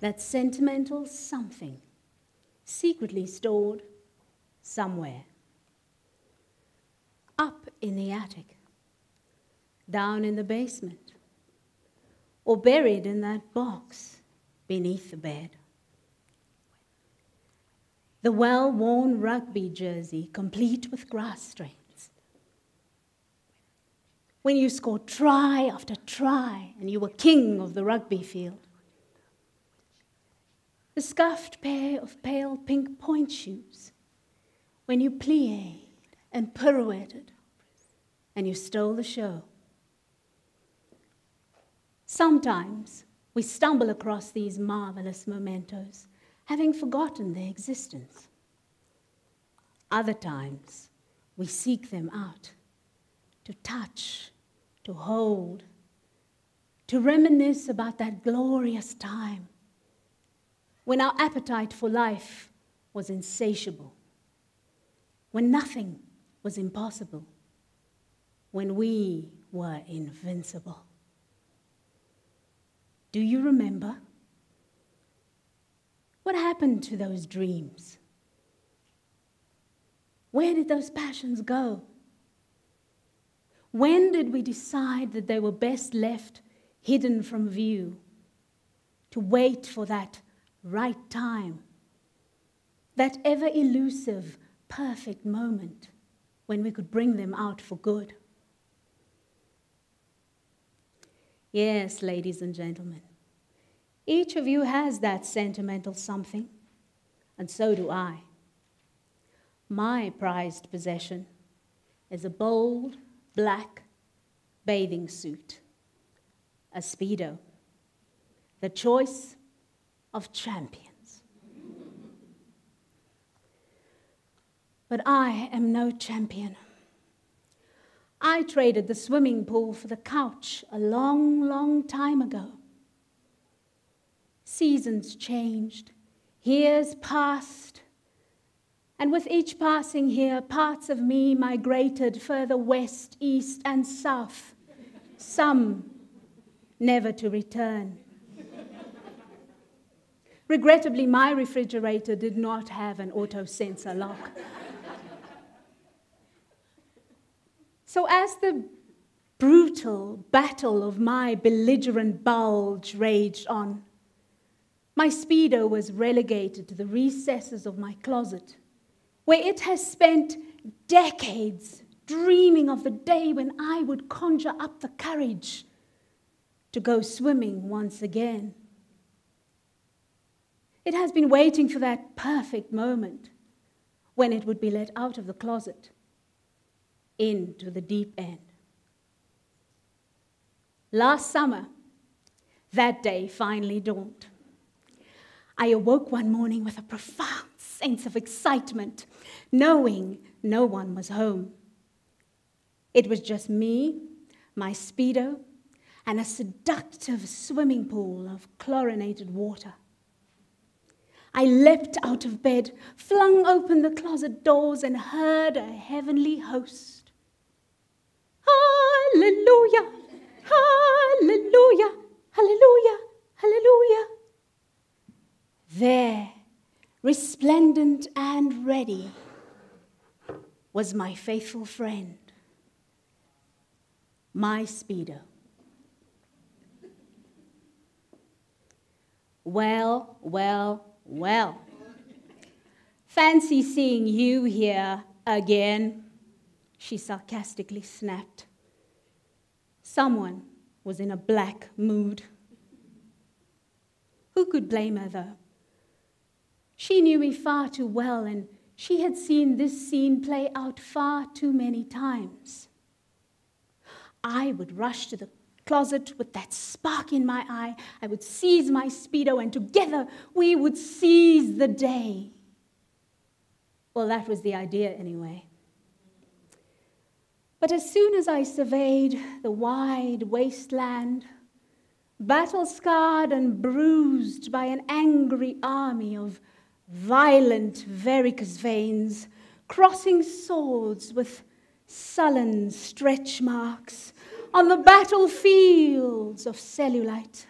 that sentimental something secretly stored somewhere. Up in the attic, down in the basement, or buried in that box beneath the bed. The well-worn rugby jersey, complete with grass strings. When you scored try after try and you were king of the rugby field. The scuffed pair of pale pink point shoes when you plied and pirouetted and you stole the show. Sometimes we stumble across these marvelous mementos, having forgotten their existence. Other times, we seek them out, to touch, to hold, to reminisce about that glorious time when our appetite for life was insatiable, when nothing was impossible, when we were invincible. Do you remember? What happened to those dreams? Where did those passions go? When did we decide that they were best left hidden from view, to wait for that right time, that ever-elusive, perfect moment when we could bring them out for good? Yes, ladies and gentlemen, each of you has that sentimental something, and so do I. My prized possession is a bold, black bathing suit, a Speedo, the choice of champions. But I am no champion. I traded the swimming pool for the couch a long, long time ago. Seasons changed, years passed, and with each passing year, parts of me migrated further west, east, and south, some never to return. Regrettably, my refrigerator did not have an auto-sensor lock. So as the brutal battle of my belligerent bulge raged on, my Speedo was relegated to the recesses of my closet, where it has spent decades dreaming of the day when I would conjure up the courage to go swimming once again. It has been waiting for that perfect moment when it would be let out of the closet into the deep end. Last summer, that day finally dawned. I awoke one morning with a profound sense of excitement, knowing no one was home. It was just me, my Speedo, and a seductive swimming pool of chlorinated water. I leapt out of bed, flung open the closet doors, and heard a heavenly host. Hallelujah, hallelujah, hallelujah, hallelujah. There, resplendent and ready, was my faithful friend, my Speedo. Well, well, well. Fancy seeing you here again, she sarcastically snapped. Someone was in a black mood. Who could blame her, though? She knew me far too well, and she had seen this scene play out far too many times. I would rush to the closet with that spark in my eye. I would seize my Speedo, and together we would seize the day. Well, that was the idea anyway. But as soon as I surveyed the wide wasteland, battle-scarred and bruised by an angry army of violent varicose veins, crossing swords with sullen stretch marks on the battlefields of cellulite,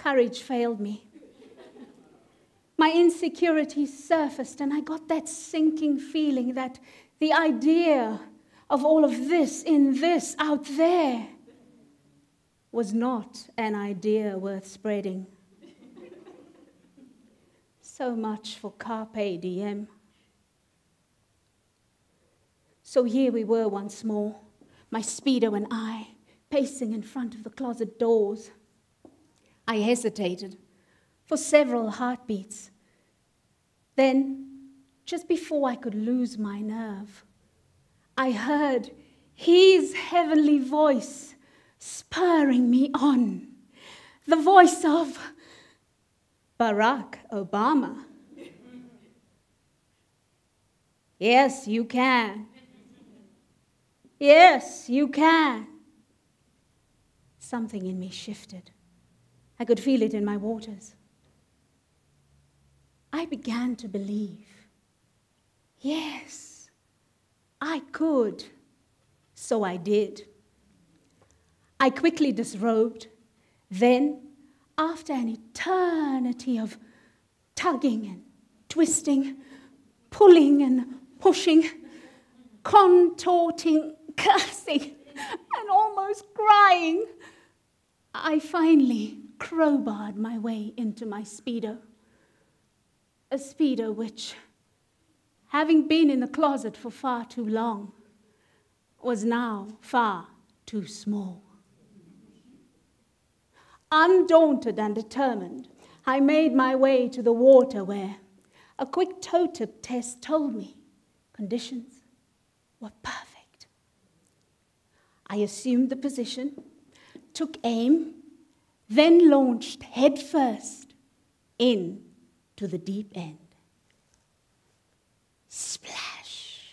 courage failed me. My insecurities surfaced, and I got that sinking feeling that the idea of all of this, in this, out there, was not an idea worth spreading. So much for carpe diem. So here we were once more, my Speedo and I, pacing in front of the closet doors. I hesitated for several heartbeats. Then, just before I could lose my nerve, I heard his heavenly voice spurring me on, the voice of Barack Obama. Yes, you can. Yes, you can. Something in me shifted. I could feel it in my waters. I began to believe. Yes, I could. So I did. I quickly disrobed. Then, after an eternity of tugging and twisting, pulling and pushing, contorting, cursing, and almost crying, I finally crowbarred my way into my Speedo. A Speedo which, having been in the closet for far too long, was now far too small. Undaunted and determined, I made my way to the water where a quick toe tip test told me conditions were perfect. I assumed the position, took aim, then launched headfirst into the deep end. Splash!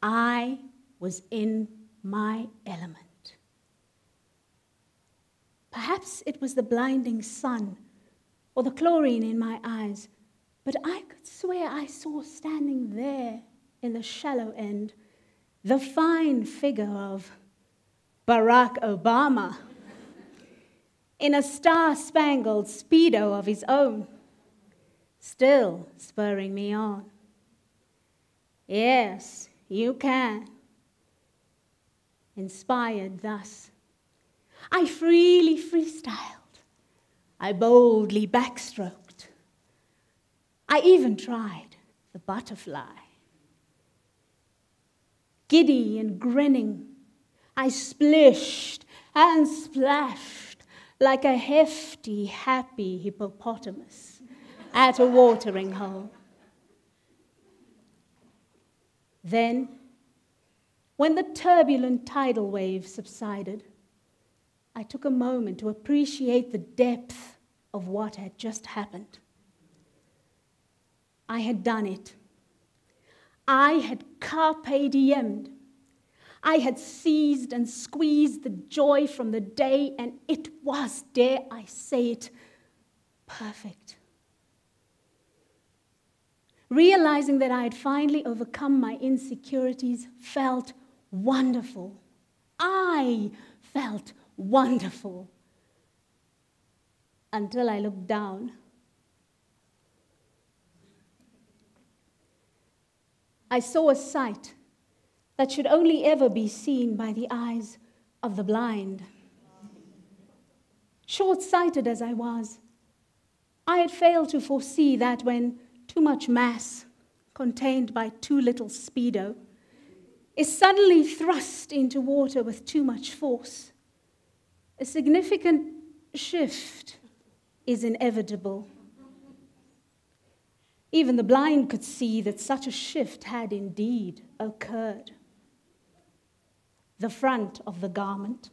I was in my element. Perhaps it was the blinding sun or the chlorine in my eyes, but I could swear I saw standing there in the shallow end the fine figure of Barack Obama in a star-spangled Speedo of his own, still spurring me on. Yes, you can. Inspired thus, I freely freestyled. I boldly backstroked. I even tried the butterfly. Giddy and grinning, I splished and splashed like a hefty, happy hippopotamus at a watering hole. Then, when the turbulent tidal wave subsided, I took a moment to appreciate the depth of what had just happened. I had done it. I had carpe diem'd. I had seized and squeezed the joy from the day, and it was, dare I say it, perfect. Realizing that I had finally overcome my insecurities felt wonderful. I felt wonderful. Until I looked down. I saw a sight that should only ever be seen by the eyes of the blind. Short-sighted as I was, I had failed to foresee that when too much mass, contained by too little Speedo, is suddenly thrust into water with too much force, a significant shift is inevitable. Even the blind could see that such a shift had indeed occurred. The front of the garment,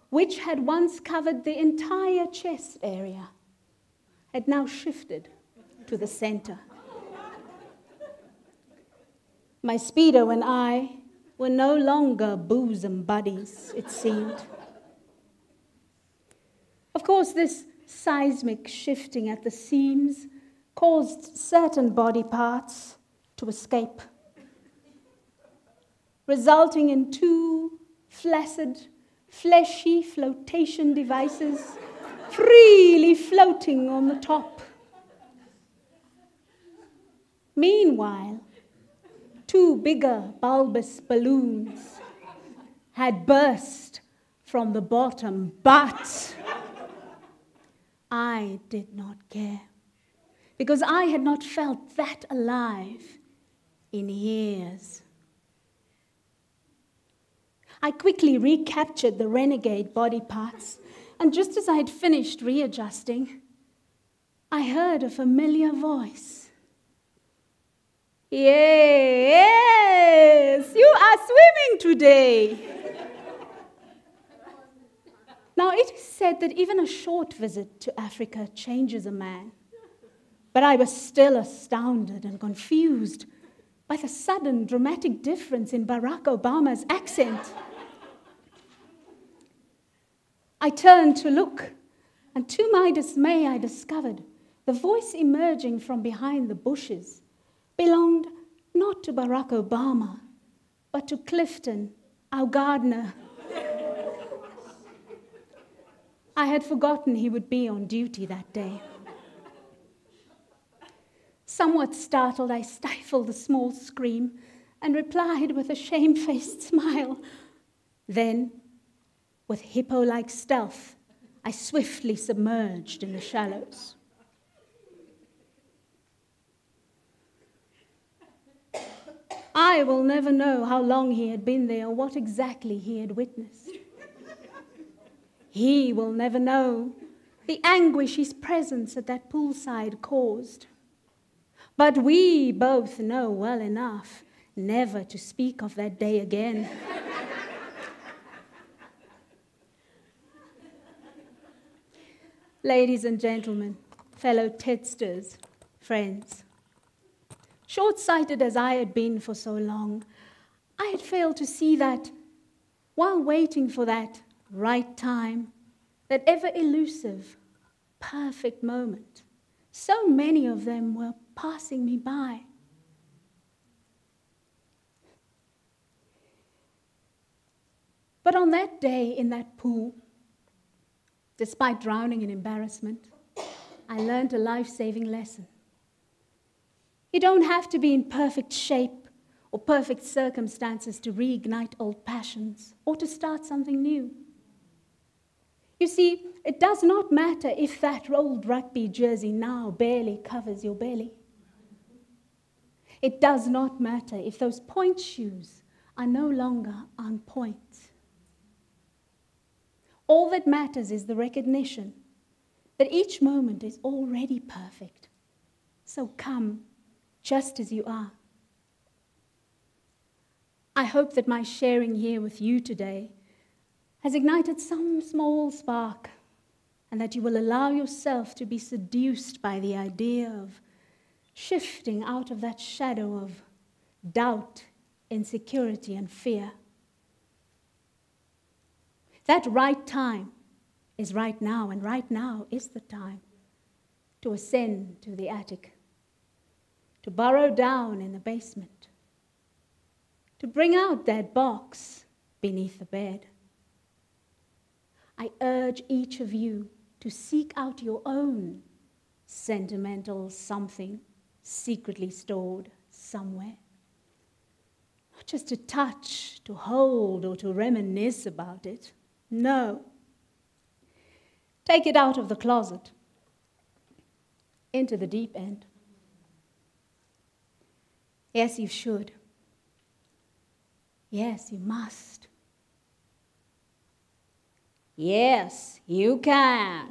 which had once covered the entire chest area, had now shifted to the center. My Speedo and I were no longer bosom buddies, it seemed. Of course, this seismic shifting at the seams caused certain body parts to escape, resulting in two flaccid, fleshy flotation devices freely floating on the top. Meanwhile, two bigger bulbous balloons had burst from the bottom, but I did not care, because I had not felt that alive in years. I quickly recaptured the renegade body parts, and just as I had finished readjusting, I heard a familiar voice. Yes, you are swimming today. Now, it is said that even a short visit to Africa changes a man. But I was still astounded and confused by the sudden dramatic difference in Barack Obama's accent. I turned to look, and to my dismay, I discovered the voice emerging from behind the bushes belonged not to Barack Obama, but to Clifton, our gardener. I had forgotten he would be on duty that day. Somewhat startled, I stifled a small scream and replied with a shamefaced smile. Then, with hippo-like stealth, I swiftly submerged in the shallows. I will never know how long he had been there or what exactly he had witnessed. He will never know the anguish his presence at that poolside caused. But we both know well enough never to speak of that day again. Ladies and gentlemen, fellow TEDsters, friends, short-sighted as I had been for so long, I had failed to see that while waiting for that right time, that ever elusive, perfect moment, so many of them were passing me by. But on that day in that pool, despite drowning in embarrassment, I learned a life-saving lesson. You don't have to be in perfect shape or perfect circumstances to reignite old passions or to start something new. You see, it does not matter if that old rugby jersey now barely covers your belly. It does not matter if those point shoes are no longer on point. All that matters is the recognition that each moment is already perfect. So come just as you are. I hope that my sharing here with you today has ignited some small spark, and that you will allow yourself to be seduced by the idea of shifting out of that shadow of doubt, insecurity, and fear. That right time is right now, and right now is the time to ascend to the attic, to burrow down in the basement, to bring out that box beneath the bed. I urge each of you to seek out your own sentimental something secretly stored somewhere. Not just to touch, to hold, or to reminisce about it. No. Take it out of the closet, into the deep end. Yes, you should. Yes, you must. Yes, you can.